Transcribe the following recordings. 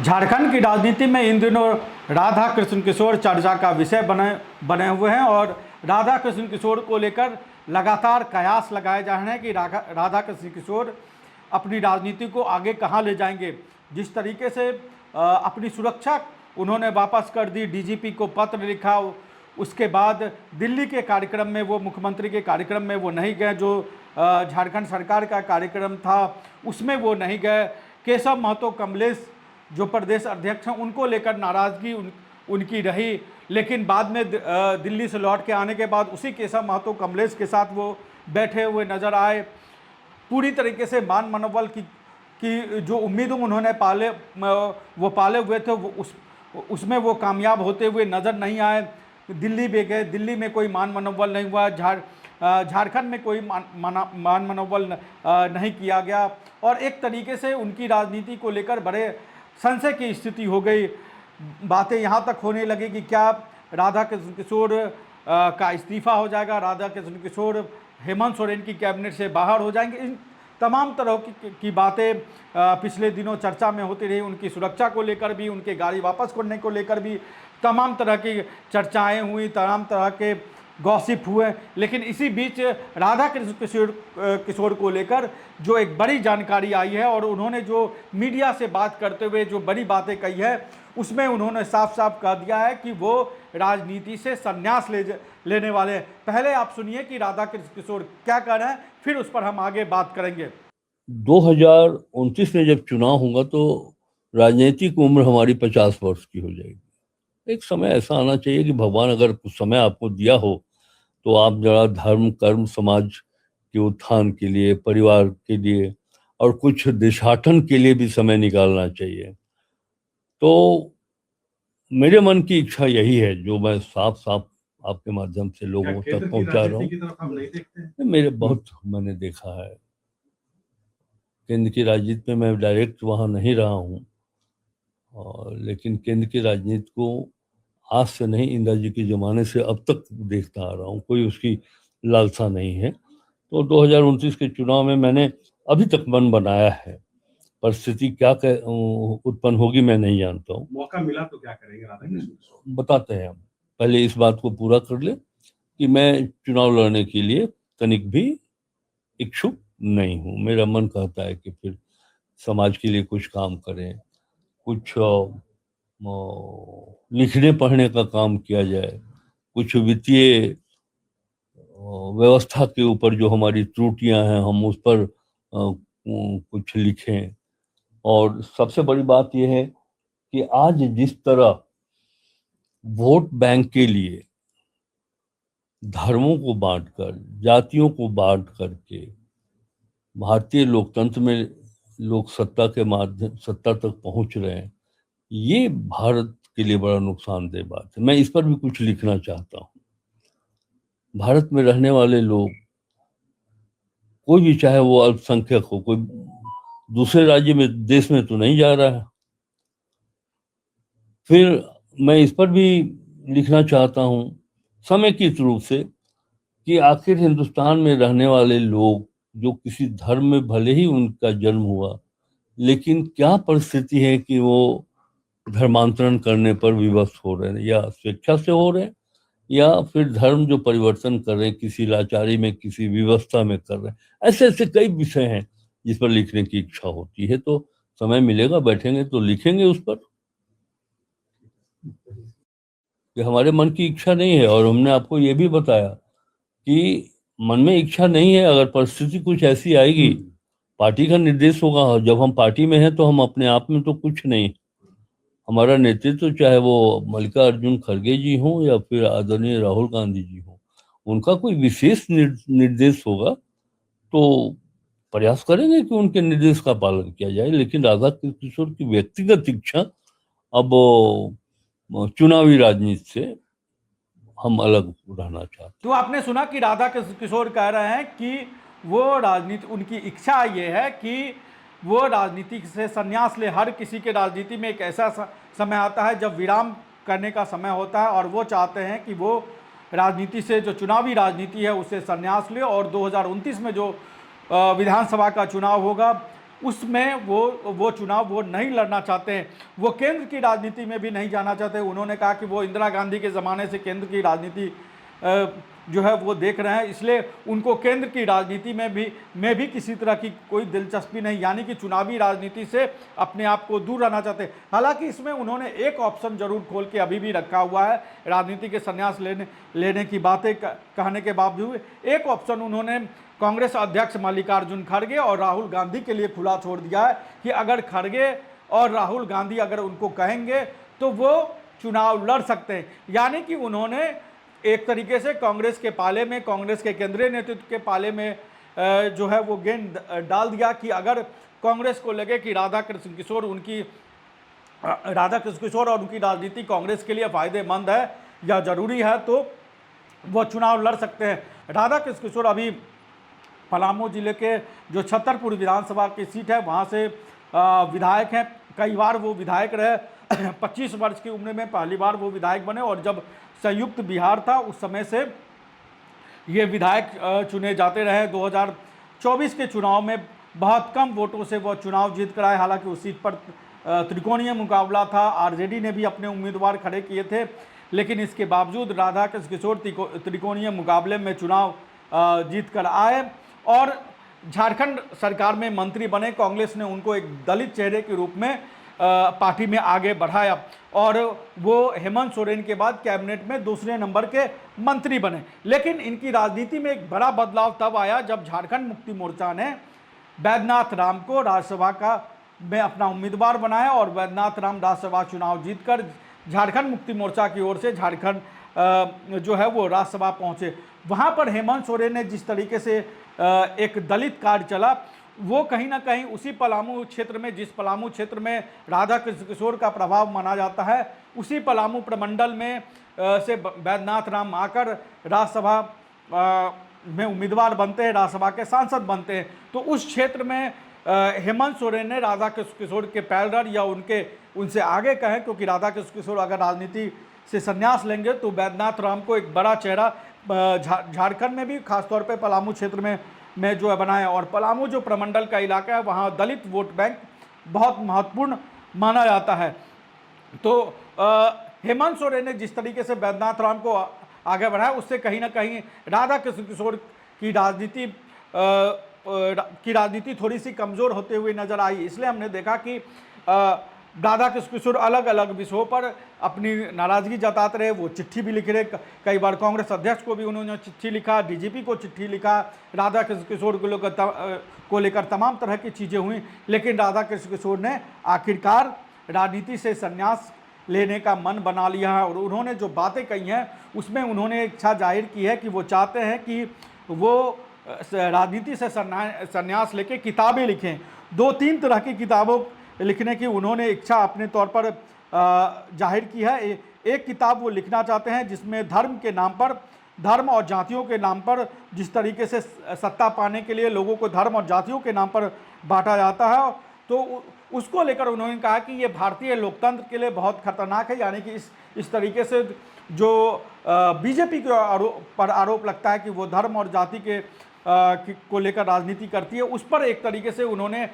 झारखंड की राजनीति में इन दिनों राधा कृष्ण किशोर चर्चा का विषय बने हुए हैं और राधा कृष्ण किशोर को लेकर लगातार कयास लगाए जा रहे हैं कि राधा कृष्ण किशोर अपनी राजनीति को आगे कहां ले जाएंगे। जिस तरीके से अपनी सुरक्षा उन्होंने वापस कर दी, डीजीपी को पत्र लिखा, उसके बाद दिल्ली के कार्यक्रम में वो मुख्यमंत्री के कार्यक्रम में वो नहीं गए, जो झारखंड सरकार का कार्यक्रम था उसमें वो नहीं गए। केशव महतो कमलेश जो प्रदेश अध्यक्ष हैं उनको लेकर नाराज़गी उनकी रही, लेकिन बाद में दिल्ली से लौट के आने के बाद उसी केशव महतो कमलेश के साथ वो बैठे हुए नज़र आए। पूरी तरीके से मान मनोबल की जो उम्मीद उन्होंने पाले हुए थे वो उसमें वो कामयाब होते हुए नज़र नहीं आए। दिल्ली भी गए, दिल्ली में कोई मान मनोबल नहीं हुआ, झारखंड में कोई मान मनोबल नहीं किया गया और एक तरीके से उनकी राजनीति को लेकर बड़े संशय की स्थिति हो गई। बातें यहाँ तक होने लगी कि क्या राधा कृष्ण किशोर का इस्तीफा हो जाएगा, राधा कृष्ण किशोर हेमंत सोरेन की कैबिनेट से बाहर हो जाएंगे। इन तमाम तरह की बातें पिछले दिनों चर्चा में होती रही। उनकी सुरक्षा को लेकर भी, उनके गाड़ी वापस करने को लेकर भी तमाम तरह की चर्चाएं हुई, तमाम तरह के गॉसिप हुए। लेकिन इसी बीच राधा कृष्ण किशोर को लेकर जो एक बड़ी जानकारी आई है और उन्होंने जो मीडिया से बात करते हुए जो बड़ी बातें कही है उसमें उन्होंने साफ साफ कह दिया है कि वो राजनीति से संन्यास लेने वाले हैं। पहले आप सुनिए कि राधा कृष्ण किशोर क्या कह रहे हैं, फिर उस पर हम आगे बात करेंगे। 2029 में जब चुनाव होगा तो राजनीतिक उम्र हमारी 50 वर्ष की हो जाएगी। एक समय ऐसा आना चाहिए कि भगवान अगर कुछ समय आपको दिया हो तो आप जरा धर्म, कर्म, समाज के उत्थान के लिए, परिवार के लिए और कुछ देशाटन के लिए भी समय निकालना चाहिए। तो मेरे मन की इच्छा यही है, जो मैं साफ साफ आपके माध्यम से लोगों तक पहुंचा रहा हूँ। मेरे बहुत मैंने देखा है केंद्र की राजनीति में, मैं डायरेक्ट वहाँ नहीं रहा हूँ, और लेकिन केंद्र की राजनीति को आज से नहीं, इंदिरा जी के ज़माने से अब तक देखता आ रहा हूँ। कोई उसकी लालसा नहीं है। तो 2029 के चुनाव में मैंने अभी तक मन बनाया है। परिस्थिति क्या उत्पन्न होगी मैं नहीं जानता हूँ। मौका मिला तो क्या करेंगे राधा कृष्ण? बताते हैं हम। पहले इस बात को पूरा कर ले कि मैं चुनाव लड़ने के लिए तनिक भी इच्छुक नहीं हूँ। मेरा मन कहता है कि फिर समाज के लिए कुछ काम करें, कुछ लिखने पढ़ने का काम किया जाए, कुछ वित्तीय व्यवस्था के ऊपर जो हमारी त्रुटियां हैं हम उस पर कुछ लिखें। और सबसे बड़ी बात यह है कि आज जिस तरह वोट बैंक के लिए धर्मों को बांटकर, जातियों को बांट करके भारतीय लोकतंत्र में लोग सत्ता के माध्यम सत्ता तक पहुंच रहे हैं, ये भारत के लिए बड़ा नुकसानदेह बात है। मैं इस पर भी कुछ लिखना चाहता हूँ। भारत में रहने वाले लोग, कोई भी चाहे वो अल्पसंख्यक हो, कोई दूसरे राज्य में, देश में तो नहीं जा रहा है। फिर मैं इस पर भी लिखना चाहता हूँ समेकित रूप से कि आखिर हिंदुस्तान में रहने वाले लोग जो किसी धर्म में भले ही उनका जन्म हुआ, लेकिन क्या परिस्थिति है कि वो धर्मांतरण करने पर विवश हो रहे हैं, या स्वेच्छा से हो रहे हैं, या फिर धर्म जो परिवर्तन कर रहे हैं किसी लाचारी में, किसी व्यवस्था में कर रहे हैं। ऐसे ऐसे कई विषय हैं जिस पर लिखने की इच्छा होती है। तो समय मिलेगा, बैठेंगे तो लिखेंगे उस पर। कि हमारे मन की इच्छा नहीं है, और हमने आपको ये भी बताया कि मन में इच्छा नहीं है। अगर परिस्थिति कुछ ऐसी आएगी, पार्टी का निर्देश होगा। जब हम पार्टी में हैं तो हम अपने आप में तो कुछ नहीं। हमारा नेतृत्व चाहे वो मल्लिकार्जुन खड़गे जी हों या फिर आदरणीय राहुल गांधी जी हों, उनका कोई विशेष निर्देश होगा तो प्रयास करेंगे कि उनके निर्देश का पालन किया जाए। लेकिन राधा किशोर की व्यक्तिगत इच्छा अब चुनावी राजनीति से हम अलग रहना चाहते हैं। तो आपने सुना कि राधा किशोर कह रहे हैं कि वो राजनीति, उनकी इच्छा ये है कि वो राजनीति से संन्यास ले। हर किसी के राजनीति में एक ऐसा समय आता है जब विराम करने का समय होता है और वो चाहते हैं कि वो राजनीति से, जो चुनावी राजनीति है, उससे संन्यास ले और 2029 में जो विधानसभा का चुनाव होगा उसमें वो चुनाव वो नहीं लड़ना चाहते हैं। वो केंद्र की राजनीति में भी नहीं जाना चाहते। उन्होंने कहा कि वो इंदिरा गांधी के ज़माने से केंद्र की राजनीति जो है वो देख रहे हैं, इसलिए उनको केंद्र की राजनीति में भी किसी तरह की कोई दिलचस्पी नहीं, यानी कि चुनावी राजनीति से अपने आप को दूर रहना चाहते हैं। हालांकि इसमें उन्होंने एक ऑप्शन जरूर खोल के अभी भी रखा हुआ है। राजनीति के संन्यास लेने की बातें कहने के बावजूद एक ऑप्शन उन्होंने कांग्रेस अध्यक्ष मल्लिकार्जुन खड़गे और राहुल गांधी के लिए खुला छोड़ दिया है कि अगर खड़गे और राहुल गांधी अगर उनको कहेंगे तो वो चुनाव लड़ सकते हैं। यानी कि उन्होंने एक तरीके से कांग्रेस के पाले में, कांग्रेस के केंद्रीय नेतृत्व के पाले में जो है वो गेंद डाल दिया कि अगर कांग्रेस को लगे कि राधा कृष्ण किशोर और उनकी राजनीति कांग्रेस के लिए फायदेमंद है या जरूरी है तो वो चुनाव लड़ सकते हैं। राधा कृष्ण किशोर अभी पलामू जिले के जो छतरपुर विधानसभा की सीट है वहाँ से विधायक हैं। कई बार वो विधायक रहे। 25 वर्ष की उम्र में पहली बार वो विधायक बने और जब संयुक्त बिहार था उस समय से ये विधायक चुने जाते रहे। 2024 के चुनाव में बहुत कम वोटों से वो चुनाव जीत कर आए। हालांकि उस सीट पर त्रिकोणीय मुकाबला था, आरजेडी ने भी अपने उम्मीदवार खड़े किए थे, लेकिन इसके बावजूद राधा कृष्ण किशोर त्रिकोणीय मुकाबले में चुनाव जीत कर आए और झारखंड सरकार में मंत्री बने। कांग्रेस ने उनको एक दलित चेहरे के रूप में पार्टी में आगे बढ़ाया और वो हेमंत सोरेन के बाद कैबिनेट में दूसरे नंबर के मंत्री बने। लेकिन इनकी राजनीति में एक बड़ा बदलाव तब आया जब झारखंड मुक्ति मोर्चा ने बैद्यनाथ राम को राज्यसभा में अपना उम्मीदवार बनाया और बैद्यनाथ राम राज्यसभा चुनाव जीतकर झारखंड मुक्ति मोर्चा की ओर से झारखंड जो है वो राज्यसभा पहुंचे। वहां पर हेमंत सोरेन ने जिस तरीके से एक दलित कार्ड चला वो कहीं ना कहीं उसी पलामू क्षेत्र में, जिस पलामू क्षेत्र में राधा कृष्ण किशोर का प्रभाव माना जाता है, उसी पलामू प्रमंडल में से बैद्यनाथ राम आकर राज्यसभा में उम्मीदवार बनते हैं, राज्यसभा के सांसद बनते हैं। तो उस क्षेत्र में हेमंत सोरेन ने राधा कृष्ण किशोर के पैरेलल या उनसे आगे कहें, क्योंकि राधा कृष्ण किशोर अगर राजनीति से संन्यास लेंगे तो बैद्यनाथ राम को एक बड़ा चेहरा झारखंड में भी खासतौर पर पलामू क्षेत्र में जो है बनाया। और पलामू जो प्रमंडल का इलाका है वहाँ दलित वोट बैंक बहुत महत्वपूर्ण माना जाता है। तो हेमंत सोरेन ने जिस तरीके से बैद्यनाथ राम को आगे बढ़ाया उससे कहीं ना कहीं राधा कृष्ण किशोर की राजनीति थोड़ी सी कमज़ोर होते हुए नजर आई। इसलिए हमने देखा कि राधा कृष्ण किशोर अलग अलग विषयों पर अपनी नाराज़गी जताते रहे। वो चिट्ठी भी लिख रहे, कई बार कांग्रेस अध्यक्ष को भी उन्होंने चिट्ठी लिखा, डीजीपी को चिट्ठी लिखा, राधा कृष्ण किशोर को लेकर तमाम तरह की चीज़ें हुई। लेकिन राधा कृष्ण किशोर ने आखिरकार राजनीति से संन्यास लेने का मन बना लिया है और उन्होंने जो बातें कही हैं उसमें उन्होंने इच्छा जाहिर की है कि वो चाहते हैं कि वो राजनीति से संन्यास लेके किताबें लिखें। 2-3 तरह की किताबों लिखने की उन्होंने इच्छा अपने तौर पर जाहिर की है। एक किताब वो लिखना चाहते हैं जिसमें धर्म के नाम पर, धर्म और जातियों के नाम पर जिस तरीके से सत्ता पाने के लिए लोगों को धर्म और जातियों के नाम पर बांटा जाता है, तो उसको लेकर उन्होंने कहा कि ये भारतीय लोकतंत्र के लिए बहुत खतरनाक है। यानी कि इस तरीके से जो बीजेपी के आरोप लगता है कि वो धर्म और जाति को लेकर राजनीति करती है, उस पर एक तरीके से उन्होंने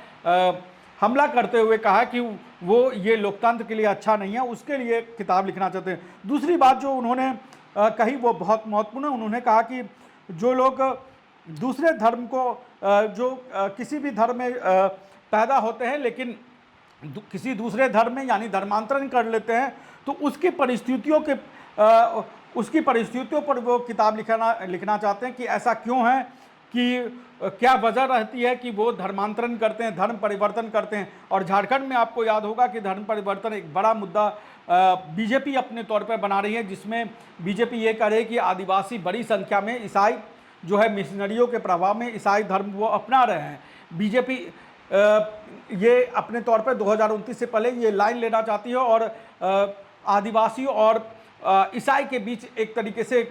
हमला करते हुए कहा कि वो ये लोकतंत्र के लिए अच्छा नहीं है, उसके लिए किताब लिखना चाहते हैं। दूसरी बात जो उन्होंने कही वो बहुत महत्वपूर्ण है। उन्होंने कहा कि जो लोग दूसरे धर्म को जो किसी भी धर्म में पैदा होते हैं लेकिन किसी दूसरे धर्म में यानी धर्मांतरण कर लेते हैं, तो उसकी परिस्थितियों पर वो किताब लिखना चाहते हैं कि ऐसा क्यों है, कि क्या वजह रहती है कि वो धर्मांतरण करते हैं, धर्म परिवर्तन करते हैं। और झारखंड में आपको याद होगा कि धर्म परिवर्तन एक बड़ा मुद्दा बीजेपी अपने तौर पर बना रही है, जिसमें बीजेपी ये कह रही है कि आदिवासी बड़ी संख्या में ईसाई जो है मिशनरियों के प्रभाव में ईसाई धर्म वो अपना रहे हैं। बीजेपी ये अपने तौर पर 2029 से पहले ये लाइन लेना चाहती है और आदिवासियों और ईसाई के बीच एक तरीके से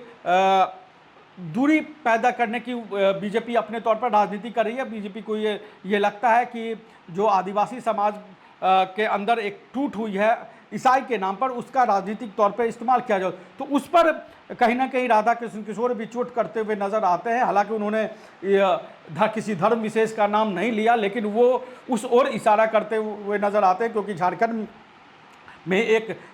दूरी पैदा करने की बीजेपी अपने तौर पर राजनीति कर रही है। बीजेपी को ये लगता है कि जो आदिवासी समाज के अंदर एक टूट हुई है ईसाई के नाम पर, उसका राजनीतिक तौर पर इस्तेमाल किया जाए, तो उस पर कहीं ना कहीं राधा कृष्ण किशोर भी चोट करते हुए नजर आते हैं। हालांकि उन्होंने किसी धर्म विशेष का नाम नहीं लिया, लेकिन वो उस ओर इशारा करते हुए नजर आते हैं, क्योंकि झारखंड में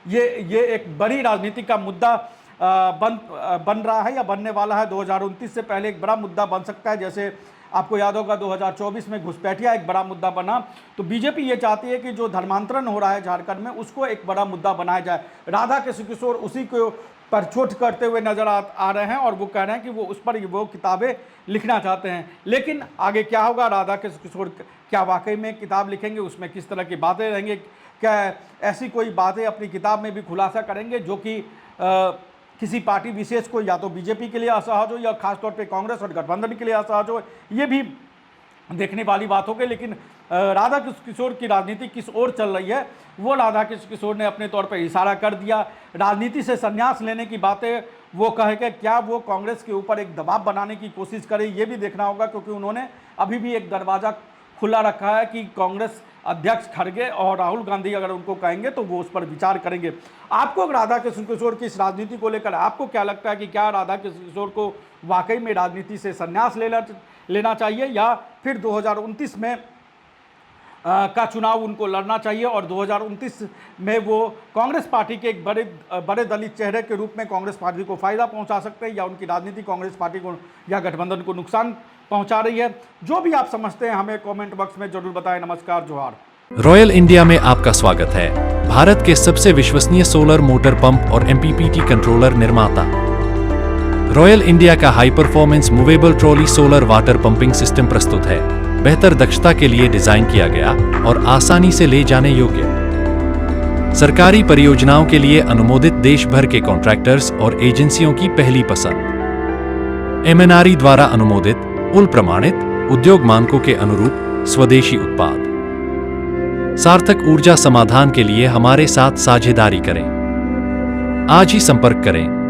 ये एक बड़ी राजनीति का मुद्दा बन रहा है या बनने वाला है। 2029 से पहले एक बड़ा मुद्दा बन सकता है। जैसे आपको याद होगा 2024 में घुसपैठिया एक बड़ा मुद्दा बना, तो बीजेपी ये चाहती है कि जो धर्मांतरण हो रहा है झारखंड में उसको एक बड़ा मुद्दा बनाया जाए। राधा कृष्ण किशोर उसी को पर चोट करते हुए नजर आ रहे हैं और वो कह रहे हैं कि वो उस पर वो किताबें लिखना चाहते हैं। लेकिन आगे क्या होगा, राधा कृष्ण किशोर क्या वाकई में किताब लिखेंगे, उसमें किस तरह की बातें रहेंगे, क्या ऐसी कोई बातें अपनी किताब में भी खुलासा करेंगे जो कि किसी पार्टी विशेष को या तो बीजेपी के लिए असहज हो या खासतौर पे कांग्रेस और गठबंधन के लिए असहज हो, ये भी देखने वाली बात होगी। लेकिन राधा कृष्ण किशोर की राजनीति किस ओर चल रही है, वो राधा कृष्ण किशोर ने अपने तौर पर इशारा कर दिया। राजनीति से संन्यास लेने की बातें वो कहे कि क्या वो कांग्रेस के ऊपर एक दबाव बनाने की कोशिश करे, ये भी देखना होगा, क्योंकि उन्होंने अभी भी एक दरवाज़ा खुला रखा है कि कांग्रेस अध्यक्ष खड़गे और राहुल गांधी अगर उनको कहेंगे तो वो उस पर विचार करेंगे। आपको राधा कृष्ण किशोर की इस राजनीति को लेकर आपको क्या लगता है कि क्या राधा कृष्ण किशोर को वाकई में राजनीति से संन्यास लेना चाहिए या फिर 2029 में का चुनाव उनको लड़ना चाहिए और 2029 में वो कांग्रेस पार्टी के एक बड़े दलित चेहरे के रूप में कांग्रेस पार्टी को फायदा पहुंचा सकते हैं, या उनकी राजनीति कांग्रेस पार्टी को या गठबंधन को नुकसान पहुंचा रही है? जो भी आप समझते हैं हमें कमेंट बॉक्स में जरूर बताएं। नमस्कार, जोहार। रॉयल इंडिया में आपका स्वागत है। भारत के सबसे विश्वसनीय सोलर मोटर पंप और MPPT कंट्रोलर निर्माता रॉयल इंडिया का high performance movable trolley solar water pumping system प्रस्तुत है। बेहतर दक्षता के लिए डिजाइन किया गया और आसानी से ले जाने योग्य। सरकारी परियोजनाओं के लिए अनुमोदित देश भर के कॉन्ट्रैक्टर्स और एजेंसियों की पहली पसंद। MNRE द्वारा अनुमोदित, उल प्रमाणित, उद्योग मानकों के अनुरूप स्वदेशी उत्पाद। सार्थक ऊर्जा समाधान के लिए हमारे साथ साझेदारी करें। आज ही संपर्क करें।